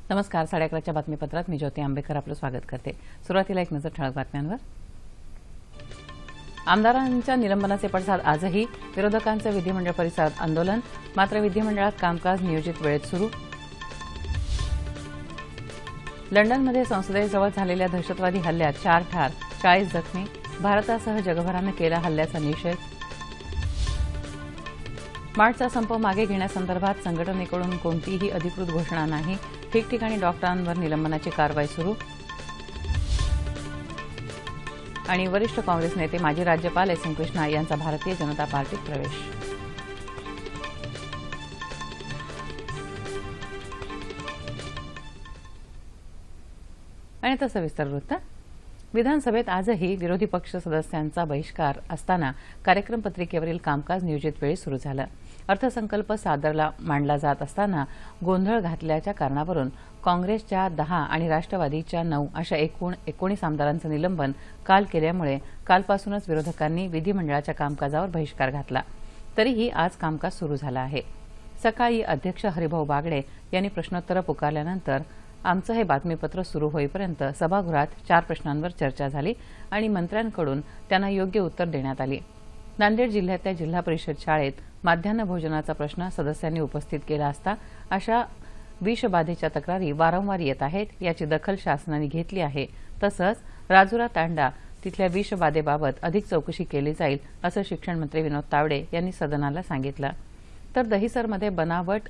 नमस्कार. 11:30च्या बातमीपत्रात मी ज्योती आंबेकर आपलं स्वागत करते. सुरुवातीला एक नजर ठळक बातम्यांवर. आमदारांच्या निलंबनाचे पडसाद आजही. विरोधकांचं विधिमंडळ परिसरात आंदोलन. मात्र विधिमंडळात कामकाज नियोजित वेळेत सुरू. लंडनमध्ये संसदेजवळ झालेल्या दहशतवादी हल्ल्यात 4 ठार, 40 जखमी. भारतासह जगभरानं केला हल्ल्याचा निषेध. मार्चचा संप मागे घेण्यासंदर्भात संघटनेकडून कोणतीही अधिकृत घोषणा नाही. ठिकठिकाणी डॉक्टरांवर निलंबनाची कारवाई सुरू. आणि वरिष्ठ काँग्रेस नेते माजी राज्यपाल एस एन कृष्णा यांचा भारतीय जनता पार्टीत प्रवेश. आणि आता सविस्तर वृत्त. विधानसभेत आजही विरोधी पक्ष सदस्यांचा बहिष्कार असताना कार्यक्रम पत्रिकेवरील कामकाज नियोजित वेळी सुरू झालं. अर्थसंकल्प सादरला मांडला जात असताना गोंधळ घातल्याच्या कारणावरून काँग्रेसच्या 10 आणि राष्ट्रवादीच्या 9 अशा एकूण 19 आमदारांचं निलंबन काल केल्यामुळे कालपासूनच विरोधकांनी विधिमंडळाच्या कामकाजावर बहिष्कार घातला. तरीही आज कामकाज सुरू झालं आहे. सकाळी अध्यक्ष हरिभाऊ बागडे यांनी प्रश्नोत्तरं पुकारल्यानंतर आमचं हे बातमीपत्र सुरू होईपर्यंत सभागृहात 4 प्रश्नांवर चर्चा झाली आणि मंत्र्यांकडून त्यांना योग्य उत्तर देण्यात आली. नांदेड जिल्ह्यातल्या जिल्हा परिषद शाळेत माध्यान्ह भोजनाचा प्रश्न सदस्यांनी उपस्थित केला असता अशा विषबाधेच्या तक्रारी वारंवार येत आहेत, याची दखल शासनाने घेतली आहे. तसंच राजुरा तांडा तिथल्या विषबाधेबाबत अधिक चौकशी केली जाईल असं शिक्षण मंत्री विनोद तावडे यांनी सदनाला सांगितलं. तर दहिसरमध्ये बनावट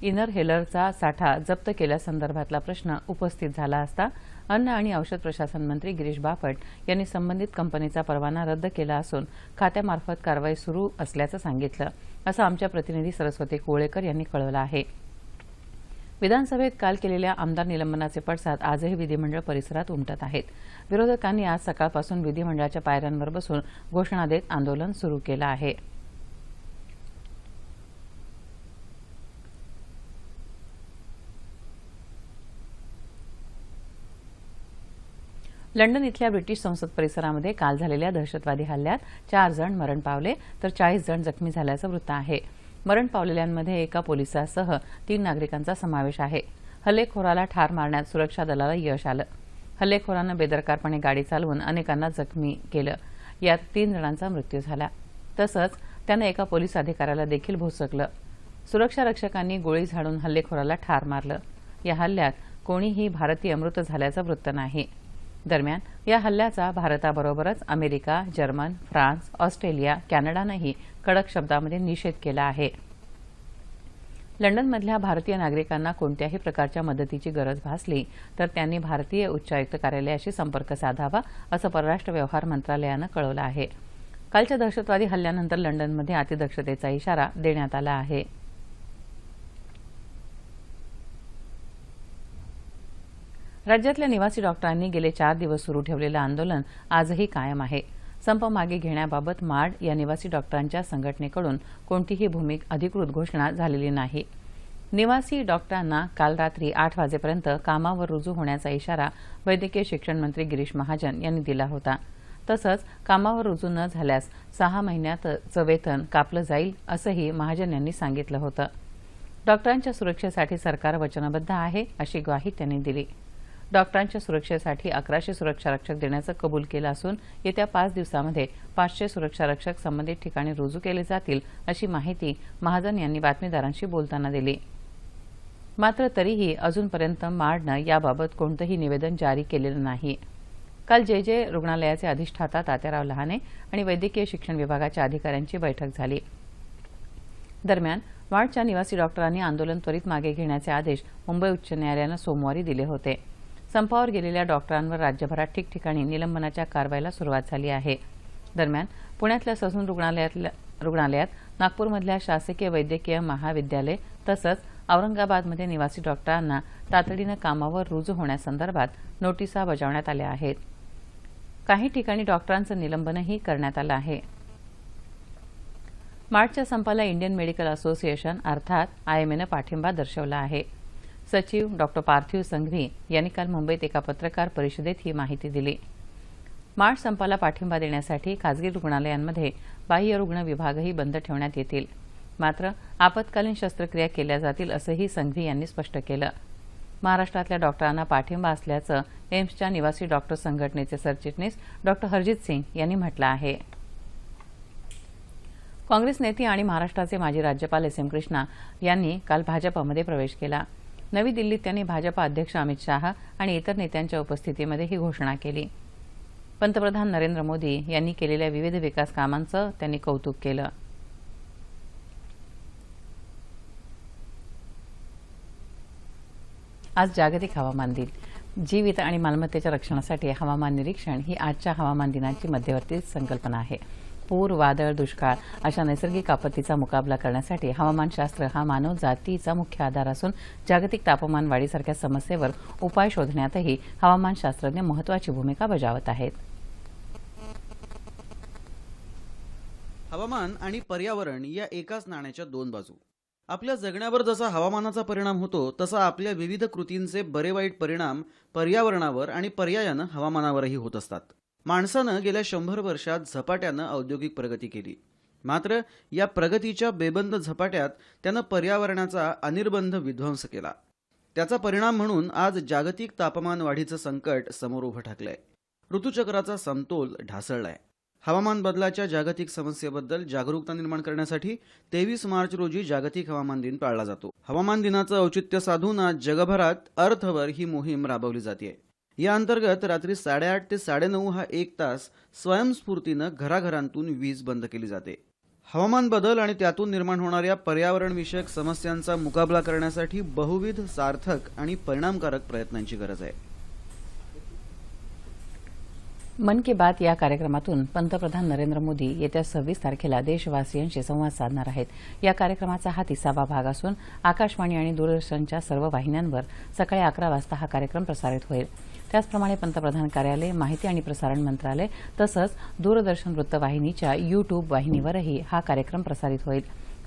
इनरहेलरचा साठा जप्त केल्यासंदर्भातला प्रश्न उपस्थित झाला असता अन्न आणि औषध प्रशासन मंत्री गिरीश बापट यांनी संबंधित कंपनीचा परवाना रद्द केला असून खात्यामार्फत कारवाई सुरू असल्याचं सांगितलं, असं आमच्या प्रतिनिधी सरस्वती कोळेकर यांनी कळवलं आहे. विधानसभेत काल केलेल्या आमदार निलंबनाचे पडसाद आजही विधिमंडळ परिसरात उमटत आहेत. विरोधकांनी आज सकाळपासून विधिमंडळाच्या पायऱ्यांवर बसून घोषणा देत आंदोलन सुरू केलं आहे. लंडन इथल्या ब्रिटिश संसद परिसरामध्ये काल झालेल्या दहशतवादी हल्ल्यात 4 जण मरण पावले तर 40 जण जखमी झाल्याचं वृत्त आहे. मरण पावलेल्यांमध्ये एका पोलिसासह 3 नागरिकांचा समावेश आहे. हल्लेखोराला ठार मारण्यात सुरक्षा दलाला यश आलं. हल्लेखोरानं बेदरकारपणे गाडी चालवून अनेकांना जखमी केलं. यात 3 जणांचा मृत्यू झाला. तसंच त्यानं एका पोलीस अधिकाऱ्याला देखील भोसकलं. सुरक्षा रक्षकांनी गोळी झाडून हल्लेखोराला ठार मारलं. या हल्ल्यात कोणीही भारतीय मृत झाल्याचं वृत्त नाही. दरम्यान या हल्ल्याचा भारताबरोबरच अमेरिका, जर्मन, फ्रान्स, ऑस्ट्रेलिया, कॅनडानंही कडक शब्दांमध्ये निषेध केला आहे. लंडनमधल्या भारतीय नागरिकांना कोणत्याही प्रकारच्या मदतीची गरज भासली तर त्यांनी भारतीय उच्चायुक्त कार्यालयाशी संपर्क साधावा, असं परराष्ट्र व्यवहार मंत्रालयानं कळवलं आहे. कालच्या दहशतवादी हल्ल्यानंतर लंडनमध्ये अतिदक्षतेचा इशारा देण्यात आला आहे. राज्यातल्या निवासी डॉक्टरांनी गेले 4 दिवस सुरू ठेवलेलं आंदोलन आजही कायम आहे. संप मागे घेण्याबाबत माड या निवासी डॉक्टरांच्या संघटनेकडून कोणतीही अधिकृत घोषणा झालेली नाही. निवासी डॉक्टरांना काल रात्री 8 वाजेपर्यंत कामावर रुजू होण्याचा इशारा वैद्यकीय शिक्षण मंत्री गिरीश महाजन यांनी दिला होता. तसंच कामावर रुजू न झाल्यास 6 महिन्याचं वेतन कापलं जाईल असंही महाजन यांनी सांगितलं होतं. डॉक्टरांच्या सुरक्षेसाठी सरकार वचनबद्ध आहे, अशी ग्वाही त्यांनी दिली. डॉक्टरांच्या सुरक्षेसाठी 1100 सुरक्षारक्षक देण्याचं कबूल केलं असून येत्या 5 दिवसांमध्ये 500 सुरक्षारक्षक संबंधित ठिकाणी रुजू केले जातील, अशी माहिती महाजन यांनी बातमीदारांशी बोलताना दिली. मात्र तरीही अजूनपर्यंत मार्डनं याबाबत कोणतंही निवेदन जारी केलेलं नाही. काल जे रुग्णालयाचे अधिष्ठाता तात्याराव लहाने आणि वैद्यकीय शिक्षण विभागाच्या अधिकाऱ्यांची बैठक झाली. दरम्यान मार्डच्या निवासी डॉक्टरांनी आंदोलन त्वरित मागे घेण्याचे आदेश मुंबई उच्च न्यायालयानं सोमवारी दिले होते. संपावर गेलेल्या डॉक्टरांवर राज्यभरात ठिकठिकाणी निलंबनाच्या कारवाईला सुरुवात झाली आहे. दरम्यान पुण्यातल्या ससून रुग्णालयात, नागपूरमधल्या शासकीय वैद्यकीय महाविद्यालय तसंच औरंगाबादमध्ये निवासी डॉक्टरांना तातडीनं कामावर रुजू होण्यासंदर्भात नोटिसा बजावण्यात आल्या आहेत. काही ठिकाणी डॉक्टरांचं निलंबनही करण्यात आलं आहे. मार्चच्या संपाला इंडियन मेडिकल असोसिएशन अर्थात आयएमएनं पाठिंबा दर्शवला आहे. सचिव डॉक्टर पार्थिव संघवी यांनी काल मुंबईत एका पत्रकार परिषदेत ही माहिती दिली. मार्च संपाला पाठिंबा देण्यासाठी खासगी रुग्णालयांमध्ये बाह्य रुग्ण विभागही बंद ठेवण्यात येतील. मात्र आपत्कालीन शस्त्रक्रिया केल्या जातील असंही संघवी यांनी स्पष्ट केलं. महाराष्ट्रातल्या डॉक्टरांना पाठिंबा असल्याचं एम्सच्या निवासी डॉक्टर संघटनेचे सरचिटणीस डॉक्टर हरजित सिंग यांनी म्हटलं आहे। काँग्रेस नेते आणि महाराष्ट्राचे माजी राज्यपाल एस एम कृष्णा यांनी काल भाजपमध्ये प्रवेश केला। नवी दिल्लीत त्यांनी भाजपा अध्यक्ष अमित शाह आणि इतर नेत्यांच्या उपस्थितीमध्ये ही घोषणा केली। पंतप्रधान नरेंद्र मोदी यांनी केलेल्या विविध विकास कामांचं त्यांनी कौतुक केलं। आज जागतिक हवामान दिन। जीवित आणि मालमत्तेच्या रक्षणासाठी हवामान निरीक्षण ही आजच्या हवामान दिनाची मध्यवर्ती संकल्पना आहे। पूर, वादळ, दुष्काळ अशा नैसर्गिक आपत्तीचा मुकाबला करण्यासाठी हवामानशास्त्र हा मानवजातीचा मुख्य आधार असून जागतिक तापमान वाढीसारख्या समस्येवर उपाय शोधण्यातही हवामानशास्त्रज्ञ महत्त्वाची भूमिका बजावत आहेत। हवामान आणि पर्यावरण या एकाच नाण्याच्या दोन बाजू। आपल्या जगण्यावर जसा हवामानाचा परिणाम होतो तसा आपल्या विविध कृतींचे बरे वाईट परिणाम पर्यावरणावर आणि पर्यायानं हवामानावरही होत असतात। माणसानं गेल्या 100 वर्षात झपाट्यानं औद्योगिक प्रगती केली, मात्र या प्रगतीच्या बेबंद झपाट्यात त्यानं पर्यावरणाचा अनिर्बंध विध्वंस केला। त्याचा परिणाम म्हणून आज जागतिक तापमान वाढीचं संकट समोर उभं ठाकलंय। ऋतुचक्राचा समतोल ढासळलाय। हवामान बदलाच्या जागतिक समस्येबद्दल जागरूकता निर्माण करण्यासाठी 23 मार्च रोजी जागतिक हवामान दिन पाळला जातो। हवामान दिनाचं औचित्य साधून आज जगभरात अर्थवर ही मोहीम राबवली जाते। या अंतर्गत रात्री 8:30 ते 9:30 हा 1 तास स्वयंस्फूर्तीनं घराघरांतून वीज बंद केली जाते। हवामान बदल आणि त्यातून निर्माण होणाऱ्या पर्यावरणविषयक समस्यांचा मुकाबला करण्यासाठी बहुविध सार्थक आणि परिणामकारक प्रयत्नांची गरज आहे। मन की बात या कार्यक्रमातून पंतप्रधान नरेंद्र मोदी येत्या 26 तारखेला देशवासियांशी संवाद साधणार आहेत। या कार्यक्रमाचा हा 30वा भाग असून आकाशवाणी आणि दूरदर्शनच्या सर्व वाहिन्यांवर सकाळी 11 वाजता हा कार्यक्रम प्रसारित होईल। त्याचप्रमाणे पंतप्रधान कार्यालय, माहिती आणि प्रसारण मंत्रालय तसंच दूरदर्शन वृत्तवाहिनीच्या YouTube वाहिनीवरही हा कार्यक्रम प्रसारित होईल।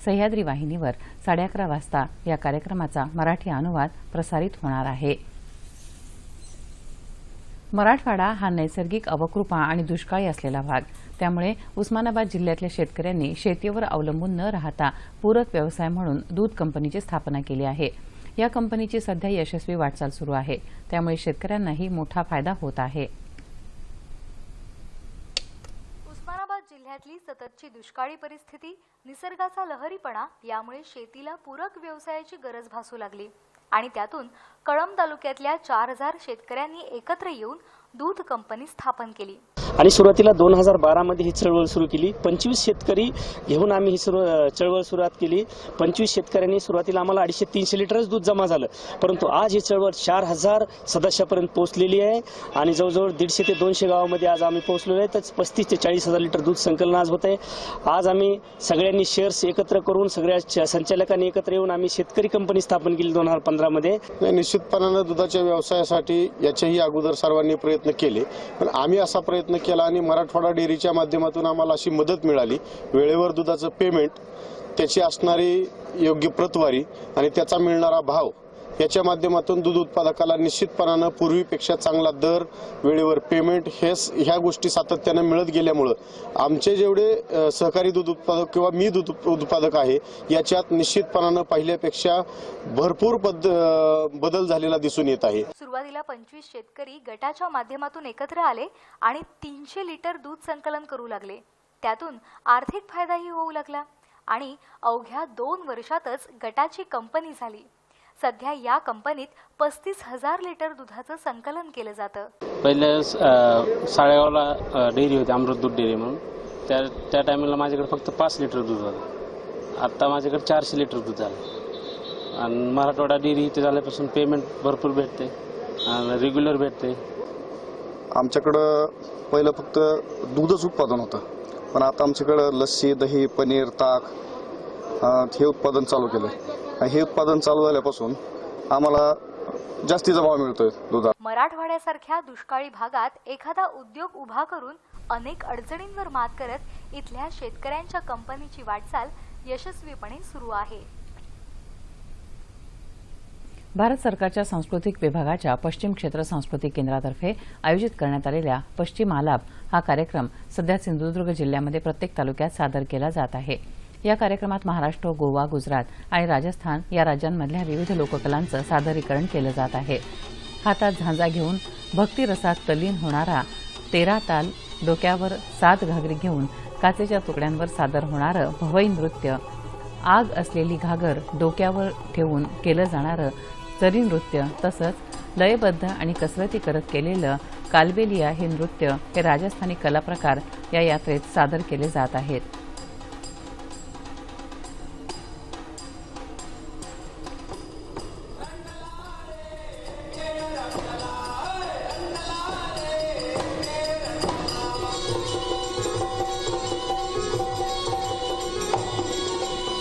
सह्याद्री वाहिनीवर 11:30 वाजता या कार्यक्रमाचा मराठी अनुवाद प्रसारित होणार आहे। मराठवाडा हा नैसर्गिक अवकृपा आणि दुष्काळी असलेला भाग, त्यामुळे उस्मानाबाद जिल्ह्यातल्या शेतकऱ्यांनी शेतीवर अवलंबून न राहता पूरक व्यवसाय म्हणून दूध कंपनीची स्थापना केली आहे। या कंपनीची सध्या यशस्वी वाटचाल सुरू आहे, त्यामुळे शेतकऱ्यांनाही मोठा फायदा होत आहे। उस्मानाबाद जिल्ह्यातली सततची दुष्काळी परिस्थिती, निसर्गाचा लहरीपणा यामुळे शेतीला पूरक व्यवसायाची गरज भासू लागली आणि त्यातून कळंब तालुक्यातल्या 4000 शेतकऱ्यांनी एकत्र येऊन दूध कंपनी स्थापन केली आणि सुरुवातीला 2012 मध्ये ही चळवळ सुरू केली। 25 शेतकरी घेऊन आम्ही ही चळवळ सुरुवात केली। 25 शेतकऱ्यांनी सुरुवातीला आम्हाला 250-300 लिटरच दूध जमा झालं, परंतु आज ही चळवळ 4000 सदस्यापर्यंत पोहोचलेली आहे आणि जवळजवळ 150 ते 200 गावामध्ये आज आम्ही पोहोचलेलो आहे। तर 35 ते 40 हजार लिटर दूध संकलन आज होत आहे। आज आम्ही सगळ्यांनी शेअर्स एकत्र करून सगळ्या संचालकांनी एकत्र येऊन आम्ही शेतकरी कंपनी स्थापन केली 2015 मध्ये। निश्चितपणाने दुधाच्या व्यवसायासाठी याच्याही अगोदर सर्वांनी प्रयत्न केले, पण आम्ही असा प्रयत्न केला आणि मराठवाडा डेअरीच्या माध्यमातून आम्हाला अशी मदत मिळाली। वेळेवर दुधाचं पेमेंट, त्याची असणारी योग्य प्रतवारी आणि त्याचा मिळणारा भाव याच्या माध्यमातून दूध उत्पादकाला निश्चितपणाने पूर्वीपेक्षा चांगला दर, वेळेवर पेमेंट ह्या गोष्टी सातत्याने मिळत गेल्यामुळे आमचे जेवढे सहकारी दूध उत्पादक किंवा मी दूध उत्पादक आहे याच्यात निश्चितपणाने पहिल्यापेक्षा भरपूर बदल झालेला दिसून येत आहे। सुरुवातीला 25 शेतकरी गटाच्या माध्यमातून एकत्र आले आणि 300 लिटर दूध संकलन करू लागले। त्यातून आर्थिक फायदाही होऊ लागला आणि अवघ्या 2 वर्षातच गटाची कंपनी झाली। सध्या या कंपनीत 35,000 लिटर दुधाचं संकलन केलं जातं। पहिले साळेगावला डेअरी होती, अमृत दूध डेअरी म्हणून। त्या टायमाला माझ्याकडे फक्त 5 लिटर दूध होतं। आता माझ्याकडे 400 लिटर दूध झालं आणि मराठवाडा डेअरी इथे झाल्यापासून पेमेंट भरपूर भेटते आणि रेग्युलर भेटते। आमच्याकडं पहिलं फक्त दूधच उत्पादन होतं, पण आता आमच्याकडं लस्सी, दही, पनीर, ताक हे उत्पादन चालू केलं। हे उत्पादन चालू झाल्यापासून आम्हाला जास्तीचा भाव मिळतोय दुधात। मराठवाड्यासारख्या दुष्काळी भागात एखादा उद्योग उभा करून अनेक अडचणींवर मात करत इथल्या शेतकऱ्यांच्या कंपनीची वाटचाल यशस्वीपणे सुरू आहे। भारत सरकारच्या सांस्कृतिक विभागाच्या पश्चिम क्षेत्र सांस्कृतिक केंद्रातर्फे आयोजित करण्यात आलेल्या पश्चिम आलाप हा कार्यक्रम सध्या सिंधुदुर्ग जिल्ह्यामध्ये प्रत्येक तालुक्यात सादर केला जात आहे। या कार्यक्रमात महाराष्ट्र, गोवा, गुजरात आणि राजस्थान या राज्यांमधल्या विविध लोककलांचं सादरीकरण केलं जात आहे. हातात झांजा घेऊन भक्तिरसात तल्लीन होणारा 13 ताल, डोक्यावर 7 घागरी घेऊन काचेच्या तुकड्यांवर सादर होणारं भवई नृत्य, आग असलेली घागर डोक्यावर ठेवून केलं जाणारं जरी नृत्य, तसंच लयबद्ध आणि कसरती करत केलेलं कालबेलिया हे नृत्य हे राजस्थानी कलाप्रकार या यात्रेत सादर केले जात आहेत.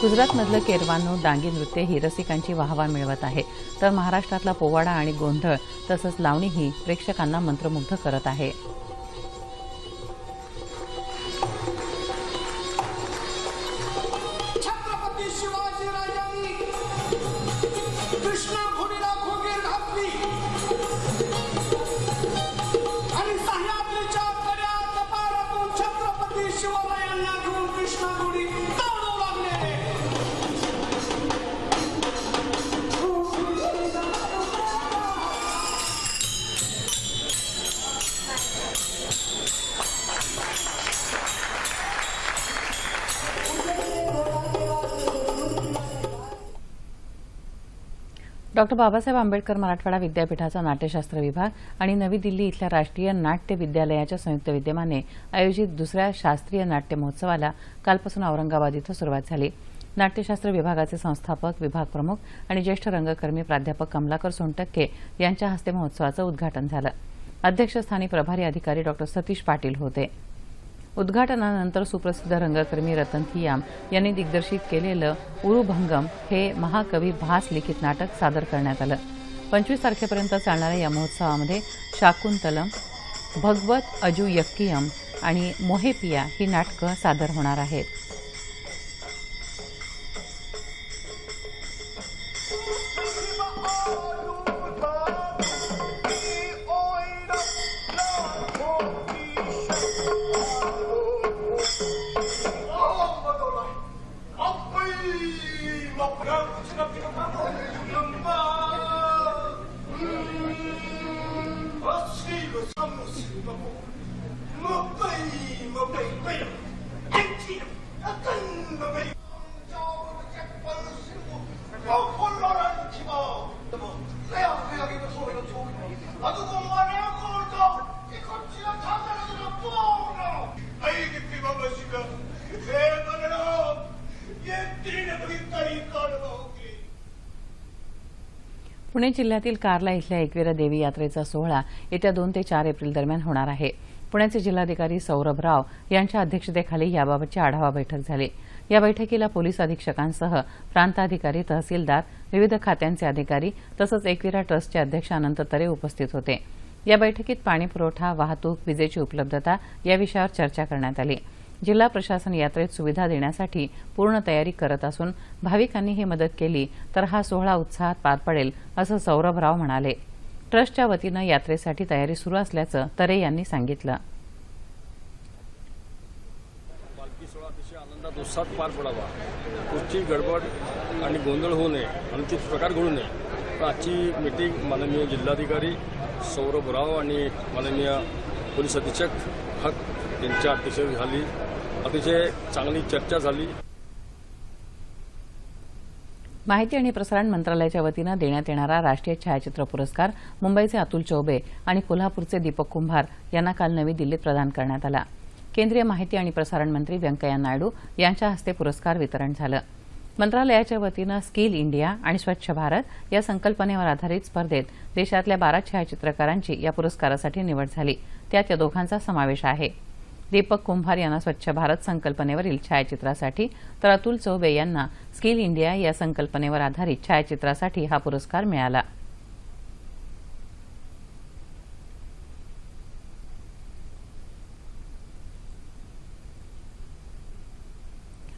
गुजरातमधलं केरवानो डांगी नृत्य ही रसिकांची वाहवा मिळवत आहे, तर महाराष्ट्रातला पोवाडा आणि गोंधळ तसंच लावणी ही प्रेक्षकांना मंत्रमुग्ध करत आहे. छत्रपती शिवाजी राजांनी कृष्णा घोडीला खोगीर घातली आणि सह्याद्रीच्या कड्या कपारातून छत्रपती शिवरायांना घेऊन कृष्णा घोडी दौडू लागले. डॉक्टर बाबासाहेब आंबेडकर मराठवाडा विद्यापीठाचा नाट्यशास्त्र विभाग आणि नवी दिल्ली इथल्या राष्ट्रीय नाट्य विद्यालयाच्या संयुक्त विद्यमाने आयोजित दुसऱ्या शास्त्रीय नाट्य महोत्सवाला कालपासून औरंगाबाद इथं सुरुवात झाली. नाट्यशास्त्र विभागाचे संस्थापक, विभाग प्रमुख आणि ज्येष्ठ रंगकर्मी प्राध्यापक कमलाकर सोनटक्के यांच्या हस्ते महोत्सवाचं उद्घाटन झालं. अध्यक्षस्थानी प्रभारी अधिकारी डॉक्टर सतीश पाटील होते. उद्घाटनानंतर सुप्रसिद्ध रंगकर्मी रतन थियाम यांनी दिग्दर्शित केलेलं उरुभंगम हे महाकवी भास लिखित नाटक सादर करण्यात आलं. 25 तारखेपर्यंत चालणाऱ्या या महोत्सवामध्ये शाकुंतलम, भगवत अजू यक्कियम आणि मोहेपिया ही नाटकं सादर होणार आहेत. पुणे जिल्ह्यातील कार्ला इथल्या एकविरा देवी यात्रेचा सोहळा येत्या 2 ते 4 एप्रिल दरम्यान होणार आहे. पुण्याचे जिल्हाधिकारी सौरभ राव यांच्या अध्यक्षतेखाली याबाबतची आढावा बैठक झाली. या बैठकीला पोलीस अधीक्षकांसह प्रांताधिकारी, तहसीलदार, विविध खात्यांचे अधिकारी तसंच एकविरा ट्रस्टचे अध्यक्ष अनंत तरे उपस्थित होते. या बैठकीत पाणीपुरवठा, वाहतूक, विजेची उपलब्धता या विषयावर चर्चा करण्यात आली. जिल्हा प्रशासन यात्रेत सुविधा देण्यासाठी पूर्ण तयारी करत असून भाविकांनी ही मदत केली तर हा सोहळा उत्साहात पार पडेल असं सौरभ राव म्हणाले. ट्रस्टच्या वतीनं यात्रेसाठी तयारी सुरू असल्याचं तरे यांनी सांगितलं. पालखी सोहळा अतिशय आनंदात उत्साहात पार पडावा, कुठची गडबड आणि गोंधळ होऊ नये, अनुचित प्रकार घडू नये. तर आजची मीटिंग माननीय जिल्हाधिकारी सौरभ राव आणि माननीय पोलीस अधीक्षक हक यांच्या अध्यक्षतेखाली झाली. अतिशय चांगली चर्चा झाली. माहिती आणि प्रसारण मंत्रालयाच्या वतीनं देण्यात येणारा राष्ट्रीय छायाचित्र पुरस्कार मुंबईचे अतुल चौबे आणि कोल्हापूरचे दीपक कुंभार यांना काल नवी दिल्लीत प्रदान करण्यात आला. केंद्रीय माहिती आणि प्रसारण मंत्री व्यंकय्या नायडू यांच्या हस्ते पुरस्कार वितरण झालं. मंत्रालयाच्या वतीनं स्किल इंडिया आणि स्वच्छ भारत या संकल्पनेवर आधारित स्पर्धेत देशातल्या 12 छायाचित्रकारांची या पुरस्कारासाठी निवड झाली. त्यात या दोघांचा समावेश आहे. दीपक कुंभार यांना स्वच्छ भारत संकल्पनेवरील छायाचित्रासाठी तर अतुल चौबे यांना स्किल इंडिया या संकल्पनेवर आधारित छायाचित्रासाठी हा पुरस्कार मिळाला.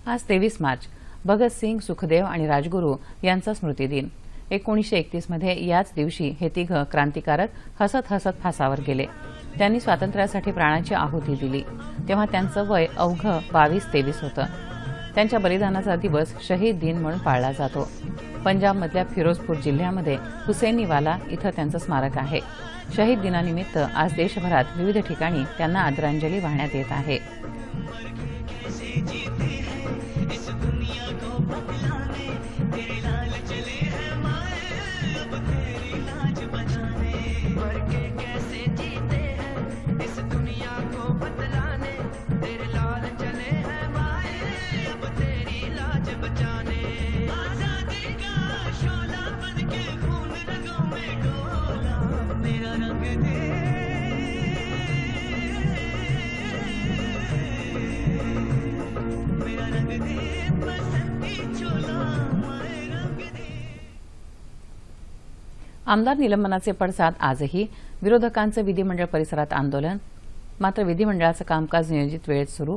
आज 23 मार्च भगतसिंग, सुखदेव आणि राजगुरू यांचा स्मृतिदिन. 1931 मध्ये याच दिवशी हे तिघं क्रांतिकारक हसत हसत फासावर गेले. त्यांनी स्वातंत्र्यासाठी प्राणाची आहुती दिली. तेव्हा त्यांचं वय अवघं 22-23 होतं. त्यांच्या बलिदानाचा दिवस शहीद दिन म्हणून पाळला जातो. पंजाबमधल्या फिरोजपूर जिल्ह्यामध्ये हुसेनीवाला इथं त्यांचं स्मारक आहे. शहीद दिनानिमित्त आज देशभरात विविध ठिकाणी त्यांना आदरांजली वाहण्यात येत आहे. आमदार निलंबनाचे पडसाद आजही. विरोधकांचं विधिमंडळ परिसरात आंदोलन. मात्र विधिमंडळाचं कामकाज नियोजित वेळेत सुरू.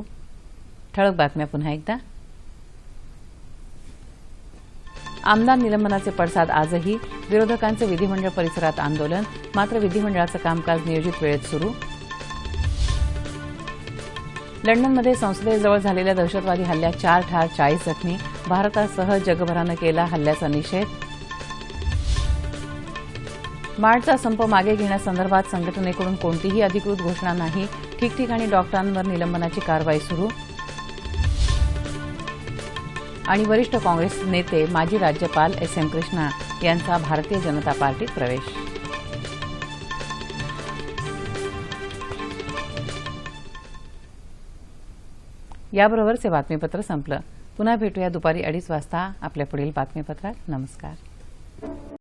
ठळक बातम्या पुन्हा एकदा. आमदार निलंबनाचे पडसाद आजही. विरोधकांचं विधिमंडळ परिसरात आंदोलन. मात्र विधिमंडळाचं कामकाज नियोजित वेळेत सुरू. लंडनमध्ये संसदेजवळ झालेल्या दहशतवादी हल्ल्यात 4 ठार 40 जखमी. भारतासह जगभरानं केला हल्ल्याचा निषेध. मार्डचा संप मागे घेण्यासंदर्भात संघटनेकडून कोणतीही अधिकृत घोषणा नाही. ठिकठिकाणी डॉक्टरांवर निलंबनाची कारवाई सुरू. आणि वरिष्ठ काँग्रेस नेते माजी राज्यपाल SM कृष्णा यांचा भारतीय जनता पार्टीत प्रवेश. याबरोबरच हे बातमीपत्र संपलं. पुन्हा भेटूया दुपारी 2:30 वाजता आपल्या पुढील बातमीपत्रात. नमस्कार.